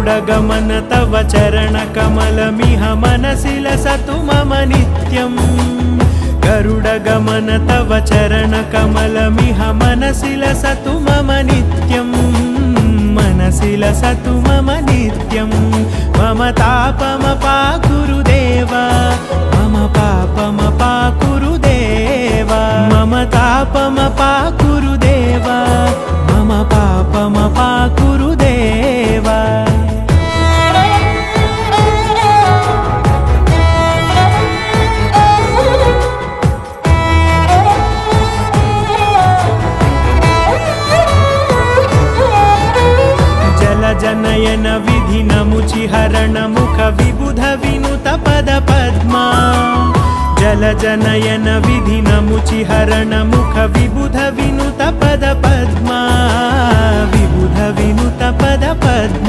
गरुडगमन तव चरणकमलमिह मनसि लसतु मम नित्यम् गरुडगमन तव चरणकमलमिह मनसि लसतु मम नित्यम् मनसि लसतु मम नित्यम् मम तापमपाकुरुदेव मम पापमपाकुरुदेव मम तापमपाकुरुदेव मम पापमपाकुरुदेव जनयन विधिनमुचिहरण मुख विबुध विनुत पद पद्मा जलजनयन विधिनमुचिहरण मुख विबुध विनुत पद पद्मा विबुध विनुत पद पद्मा